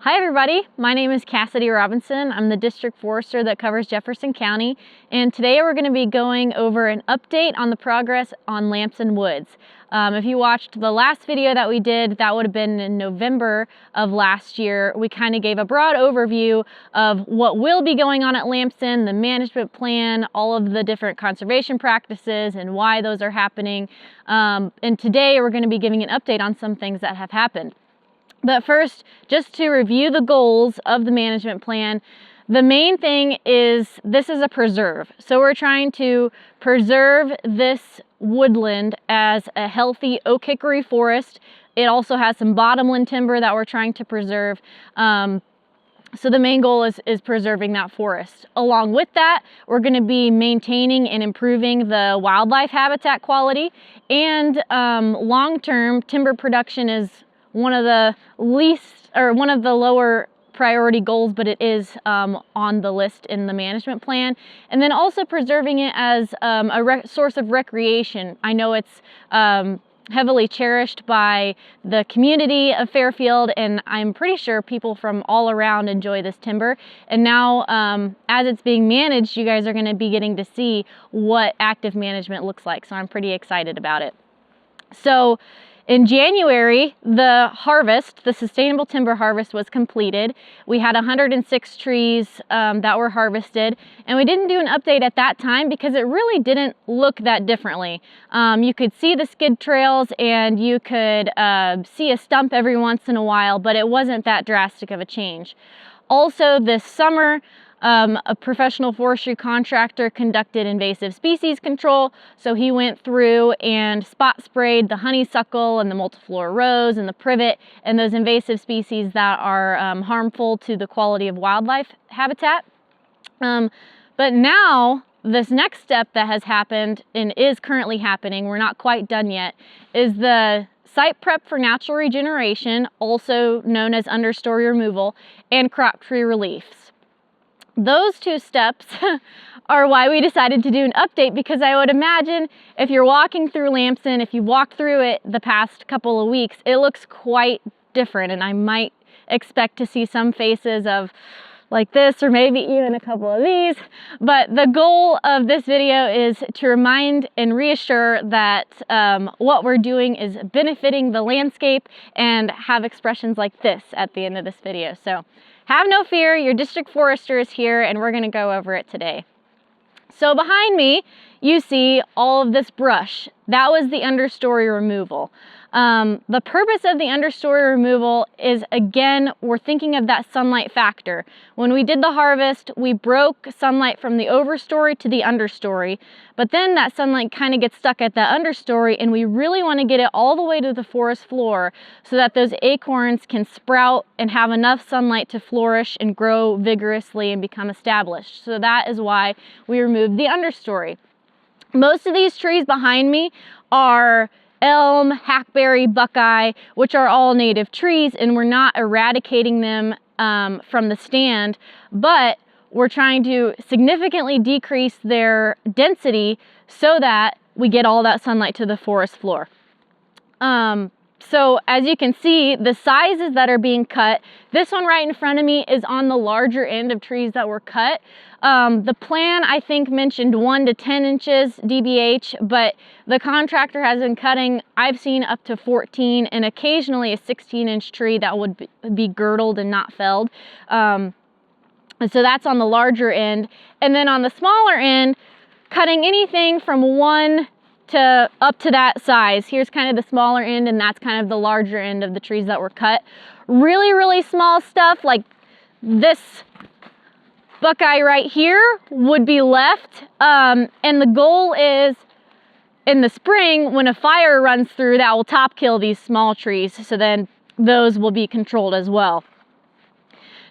Hi everybody, my name is Cassidy Robinson. I'm the district forester that covers Jefferson County, and today we're going to be going over an update on the progress on Lamson Woods. If you watched the last video that we did, that would have been in November of last year. We kind of gave a broad overview of what will be going on at Lamson, the management plan, all of the different conservation practices and why those are happening. And today we're going to be giving an update on some things that have happened. But first, just to review the goals of the management plan, the main thing is this is a preserve. So we're trying to preserve this woodland as a healthy oak-hickory forest. It also has some bottomland timber that we're trying to preserve. So the main goal is preserving that forest. Along with that, we're going to be maintaining and improving the wildlife habitat quality, and long-term timber production is one of the lower priority goals, but it is on the list in the management plan. And then also preserving it as a source of recreation. I know it's heavily cherished by the community of Fairfield, and I'm pretty sure people from all around enjoy this timber. And now as it's being managed, you guys are going to be getting to see what active management looks like. So I'm pretty excited about it. So in January, the sustainable timber harvest was completed. We had 106 trees that were harvested, and we didn't do an update at that time because it really didn't look that differently. You could see the skid trails and you could see a stump every once in a while, but it wasn't that drastic of a change. Also, this summer, a professional forestry contractor conducted invasive species control. So he went through and spot sprayed the honeysuckle and the multiflora rose and the privet and those invasive species that are harmful to the quality of wildlife habitat. But now this next step that has happened and is currently happening, we're not quite done yet, is the site prep for natural regeneration, also known as understory removal, and crop tree reliefs. Those two steps are why we decided to do an update, because I would imagine if you're walking through Lamson, if you've walked through it the past couple of weeks, it looks quite different, and I might expect to see some faces of like this, or maybe even a couple of these. But the goal of this video is to remind and reassure that what we're doing is benefiting the landscape, and have expressions like this at the end of this video. So have no fear, your district forester is here and we're gonna go over it today. So behind me, you see all of this brush. That was the understory removal. The purpose of the understory removal is, again, we're thinking of that sunlight factor. When we did the harvest, we broke sunlight from the overstory to the understory, but then that sunlight kind of gets stuck at the understory, and we really want to get it all the way to the forest floor so that those acorns can sprout and have enough sunlight to flourish and grow vigorously and become established. So that is why we removed the understory. Most of these trees behind me are elm, hackberry, buckeye, which are all native trees, and we're not eradicating them from the stand, but we're trying to significantly decrease their density so that we get all that sunlight to the forest floor. So as you can see, the sizes that are being cut, this one right in front of me is on the larger end of trees that were cut. The plan, I think, mentioned 1 to 10 inches DBH, but the contractor has been cutting, I've seen up to 14, and occasionally a 16-inch tree that would be girdled and not felled. And so that's on the larger end. And then on the smaller end, cutting anything from 1 to up to that size. Here's kind of the smaller end, and that's kind of the larger end of the trees that were cut. Really, really small stuff like this buckeye right here would be left. And the goal is in the spring, when a fire runs through, that will top kill these small trees. So then those will be controlled as well.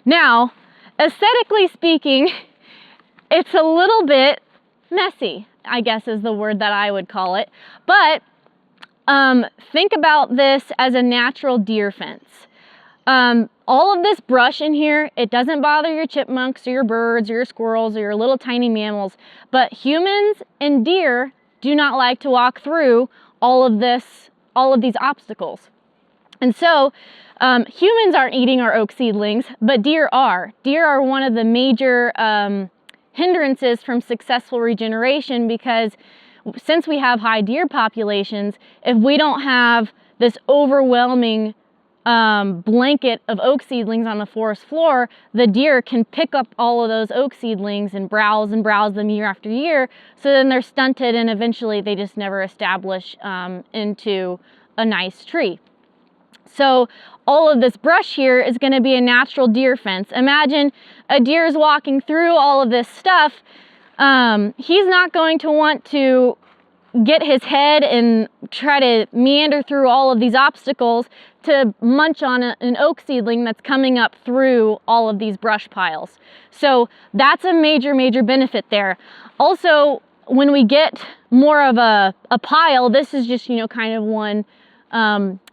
Now, aesthetically speaking, it's a little bit messy, I guess is the word that I would call it. But think about this as a natural deer fence. All of this brush in here, it doesn't bother your chipmunks or your birds or your squirrels or your little tiny mammals, but humans and deer do not like to walk through all of these obstacles. And so humans aren't eating our oak seedlings, but deer are. Deer are one of the major hindrances from successful regeneration, because since we have high deer populations, if we don't have this overwhelming blanket of oak seedlings on the forest floor, the deer can pick up all of those oak seedlings and browse them year after year. So then they're stunted, and eventually they just never establish into a nice tree. So all of this brush here is going to be a natural deer fence. Imagine a deer is walking through all of this stuff. He's not going to want to get his head and try to meander through all of these obstacles to munch on an oak seedling that's coming up through all of these brush piles. So that's a major, major benefit there. Also, when we get more of a pile, this is just, you know, kind of one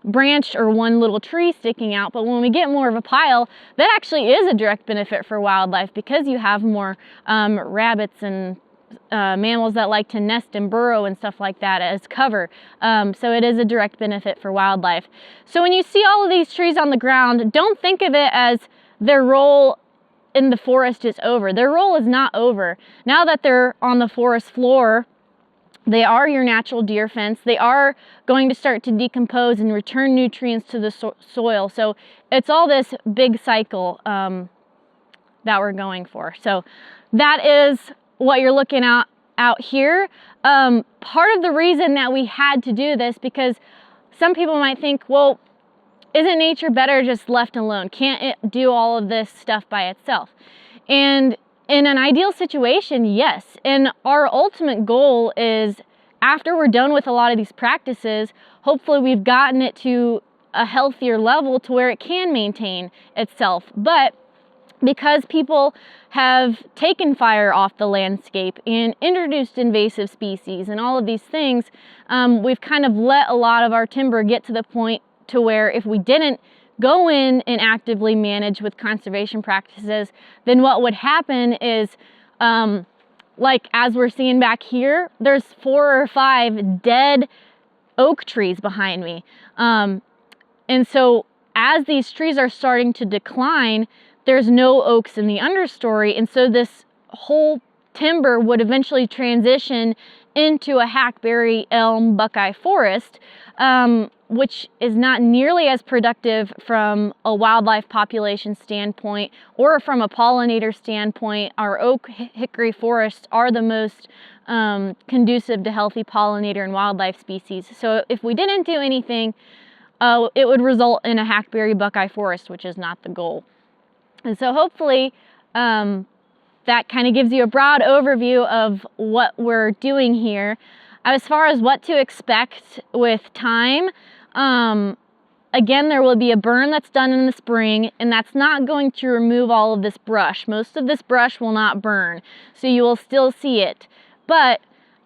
branch or one little tree sticking out, but when we get more of a pile, that actually is a direct benefit for wildlife, because you have more rabbits and mammals that like to nest and burrow and stuff like that as cover. So it is a direct benefit for wildlife. So when you see all of these trees on the ground, don't think of it as their role in the forest is over. Their role is not over. Now that they're on the forest floor, they are your natural deer fence. They are going to start to decompose and return nutrients to the soil. So it's all this big cycle that we're going for. So that is what you're looking at out here. Part of the reason that we had to do this, because some people might think, well, isn't nature better just left alone? Can't it do all of this stuff by itself? And in an ideal situation, yes. And our ultimate goal is, after we're done with a lot of these practices, hopefully we've gotten it to a healthier level to where it can maintain itself. But because people have taken fire off the landscape and introduced invasive species and all of these things, we've kind of let a lot of our timber get to the point to where if we didn't go in and actively manage with conservation practices, then what would happen is, like as we're seeing back here, there's 4 or 5 dead oak trees behind me. And so as these trees are starting to decline, there's no oaks in the understory, and so this whole timber would eventually transition into a hackberry, elm, buckeye forest, which is not nearly as productive from a wildlife population standpoint or from a pollinator standpoint. Our oak-hickory forests are the most conducive to healthy pollinator and wildlife species. So if we didn't do anything, it would result in a hackberry buckeye forest, which is not the goal. And so hopefully that kind of gives you a broad overview of what we're doing here. As far as what to expect with time, again, there will be a burn that's done in the spring, and that's not going to remove all of this brush. Most of this brush will not burn, so you will still see it. But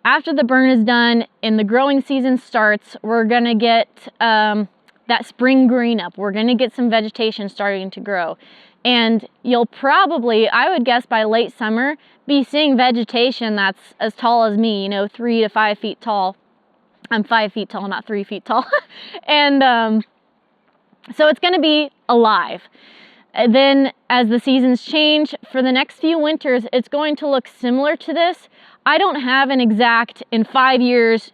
after the burn is done and the growing season starts, we're gonna get that spring green up. We're gonna get some vegetation starting to grow. And you'll probably, I would guess by late summer, be seeing vegetation that's as tall as me, you know, 3 to 5 feet tall. I'm 5 feet tall, not 3 feet tall. And so it's gonna be alive. And then as the seasons change, for the next few winters, it's going to look similar to this. I don't have an exact, in 5 years,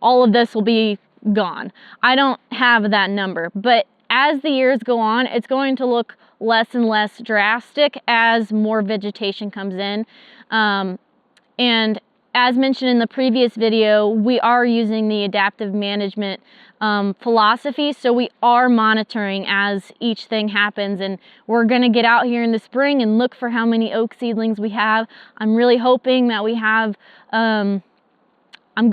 all of this will be gone. I don't have that number, but as the years go on, it's going to look less and less drastic as more vegetation comes in. And as mentioned in the previous video, we are using the adaptive management philosophy, so we are monitoring as each thing happens, and we're gonna get out here in the spring and look for how many oak seedlings we have. I'm really hoping that we have, I'm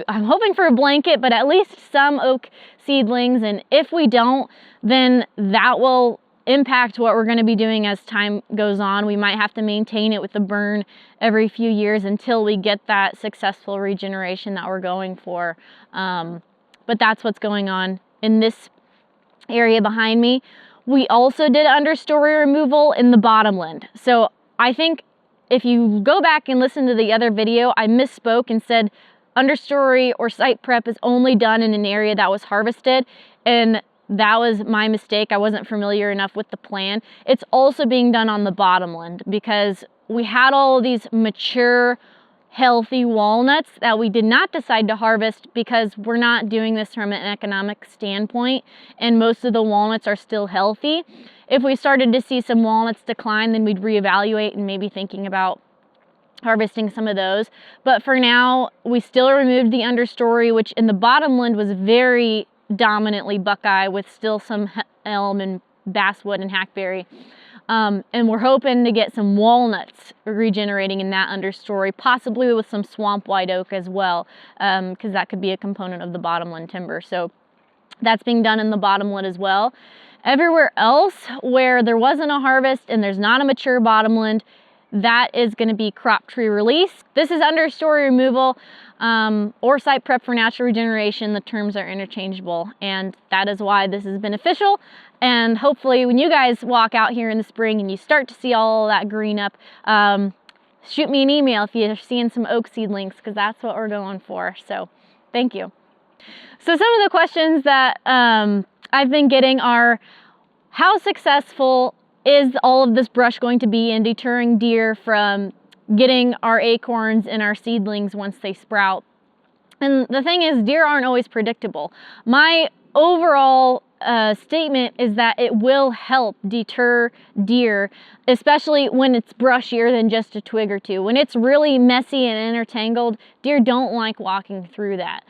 hoping for a blanket, but at least some oak seedlings, and if we don't, then that will impact what we're going to be doing as time goes on. We might have to maintain it with a burn every few years until we get that successful regeneration that we're going for. But that's what's going on in this area behind me. We also did understory removal in the bottomland. So I think if you go back and listen to the other video, I misspoke and said understory or site prep is only done in an area that was harvested. And that was my mistake. I wasn't familiar enough with the plan. It's also being done on the bottomland because we had all of these mature, healthy walnuts that we did not decide to harvest because we're not doing this from an economic standpoint, and most of the walnuts are still healthy. If we started to see some walnuts decline, then we'd reevaluate and maybe thinking about harvesting some of those. But for now, we still removed the understory, which in the bottomland was very dominantly buckeye with still some elm and basswood and hackberry. And we're hoping to get some walnuts regenerating in that understory, possibly with some swamp white oak as well, because that could be a component of the bottomland timber. So that's being done in the bottomland as well. Everywhere else where there wasn't a harvest and there's not a mature bottomland, that is going to be crop tree release. This is understory removal or site prep for natural regeneration. The terms are interchangeable, and that is why this is beneficial. And hopefully when you guys walk out here in the spring and you start to see all that green up, shoot me an email if you're seeing some oak seedlings, because that's what we're going for. So thank you. So some of the questions that I've been getting are, how successful is all of this brush going to be in deterring deer from getting our acorns and our seedlings once they sprout? And the thing is, deer aren't always predictable. My overall statement is that it will help deter deer, especially when it's brushier than just a twig or two. When it's really messy and intertangled, deer don't like walking through that.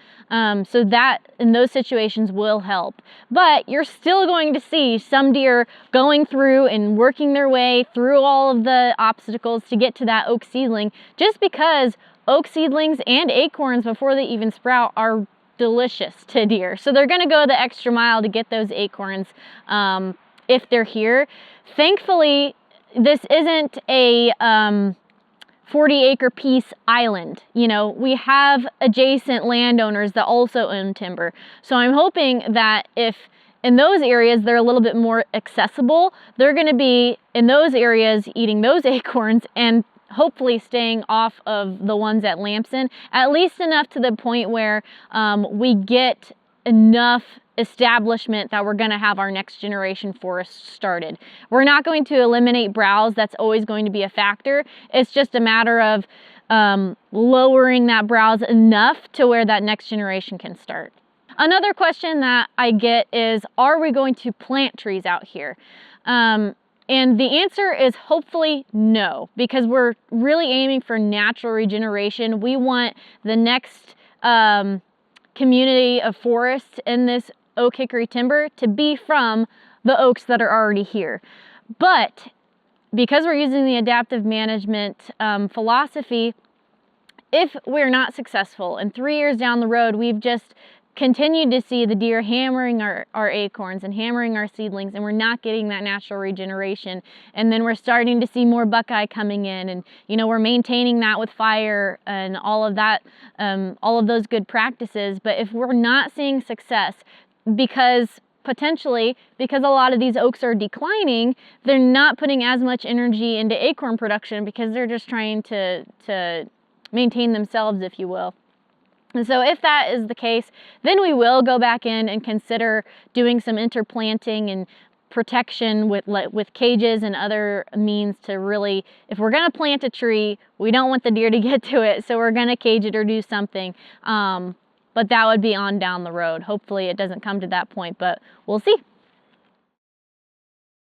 So that in those situations will help. But you're still going to see some deer going through and working their way through all of the obstacles to get to that oak seedling, just because oak seedlings and acorns before they even sprout are delicious to deer. So they're going to go the extra mile to get those acorns if they're here. Thankfully, this isn't a 40-acre piece island. You know, we have adjacent landowners that also own timber. So I'm hoping that if in those areas they're a little bit more accessible, they're going to be in those areas eating those acorns and hopefully staying off of the ones at Lamson, at least enough to the point where we get enough establishment that we're going to have our next generation forest started. We're not going to eliminate browse. That's always going to be a factor. It's just a matter of lowering that browse enough to where that next generation can start. Another question that I get is, are we going to plant trees out here? And the answer is hopefully no, because we're really aiming for natural regeneration. We want the next community of forests in this oak-hickory timber to be from the oaks that are already here. But because we're using the adaptive management philosophy, if we're not successful and 3 years down the road we've just continued to see the deer hammering our acorns and hammering our seedlings, and we're not getting that natural regeneration, and then we're starting to see more buckeye coming in, and you know, we're maintaining that with fire and all of that, all of those good practices. But if we're not seeing success potentially because a lot of these oaks are declining, they're not putting as much energy into acorn production because they're just trying to maintain themselves, if you will. And so if that is the case, then we will go back in and consider doing some interplanting and protection with cages and other means to really, if we're going to plant a tree, we don't want the deer to get to it, so we're going to cage it or do something. But that would be on down the road. Hopefully it doesn't come to that point, but we'll see.